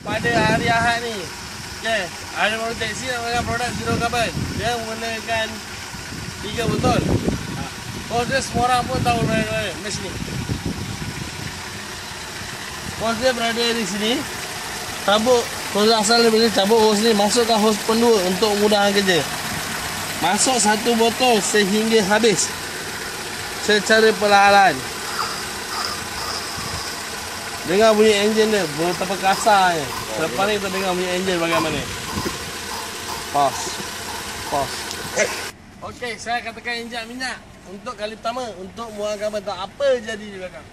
pada hari Ahad ni. Okey, ada baru taksi nak menggunakan produk Zero Carbon. Dia menggunakan 3 botol. Kos dia semua orang pun tahu berada di sini. Kos dia berada di sini. Tabuk hos asal dia boleh tabuk hos ni, masukkan hos pendua untuk mudahkan kerja. Masuk 1 botol sehingga habis secara perlahan. Dengar bunyi enjin dia, betapa kasarnya. Selepas ni kita dengar bunyi enjin bagaimana. Pause. Okey, saya katakan injak minyak untuk kali pertama untuk buangkan bentuk apa jadi di belakang.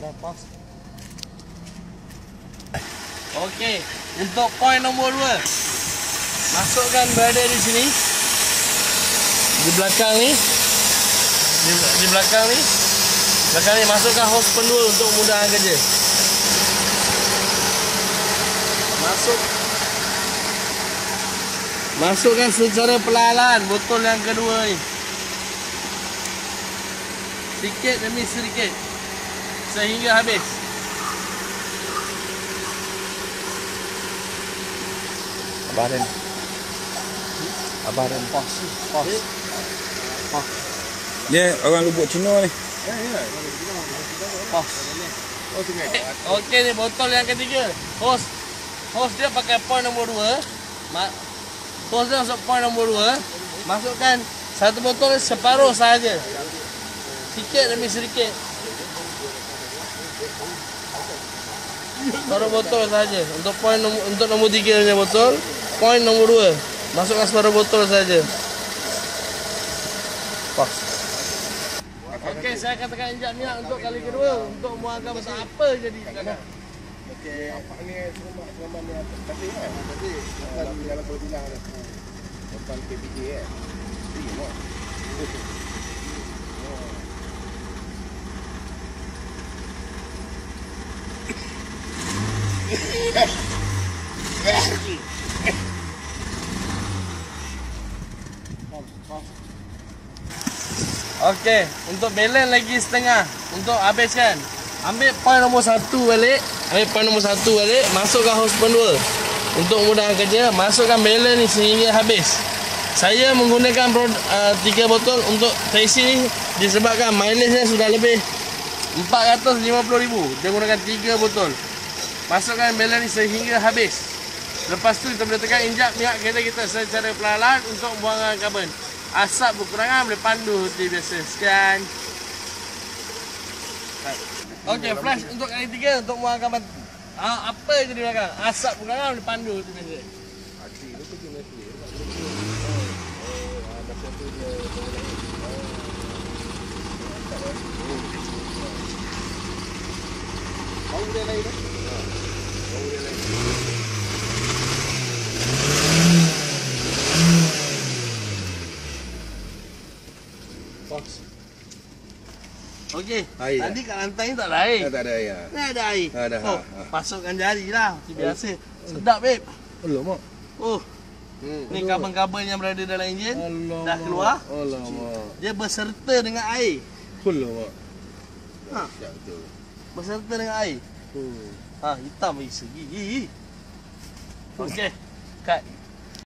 Lepas. Okey, untuk poin nombor 2. Masukkan berada di sini. Di belakang ni. Di belakang ni. Belakang ni masukkan hos pendua untuk mudahkan kerja. Masukkan secara perlahan botol yang kedua ni. Sedikit demi sedikit sehingga habis. Abang pos. Dia orang lubuk Cina ni. Pos. Okey ni botol yang ketiga. Hos dia pakai poin nombor 2. Hos dia masuk poin nombor 2. Masukkan 1 botol separuh sahaja. Sedikit demi sedikit. Separuh botol saja. Untuk nombor 3 punya botol, poin nombor 2. Masukkan separuh botol saja. Pas. Okey, saya katakan injak minyak untuk kali kedua untuk buangkan besar apa jadi sekarang. Okey, apa ni semua ni tadi kan? Tadi kalau jalan berbilang ada depan KPJ kan. Ini mak. Okey, untuk balance lagi setengah untuk habiskan. Ambil poin nombor 1 balik. Masukkan hos pendua untuk mudahkan kerja. Masukkan balance ni sehingga habis. Saya menggunakan 3 botol untuk taksi ni disebabkan mileage nya sudah lebih 450,000. Dia gunakan 3 botol. Masukkan balance ni sehingga habis. Lepas tu kita boleh tekan injak minyak kereta kita secara perlahan untuk buangkan karbon. Asap berkurangan boleh pandu seperti biasa. Sekian. Okey, flash untuk kali 3 untuk buangkan karbon. Apa je di belakang? Asap berkurangan boleh pandu seperti biasa. Bau dia lain dah. Bau dia lain. Okey, Air tadi kat lantai ni tak ada air. Tak ada air. Ni ada air. Ada. Masukkan jari lah. Seperti biasa. Sedap, babe. Alamak. Ni karbon-karbon yang berada dalam enjin dah keluar. Alamak. Dia berserta dengan air. Alamak. Ha. Siap betul. Berserta dengan air. Hitam lagi segi. Okey. Cut.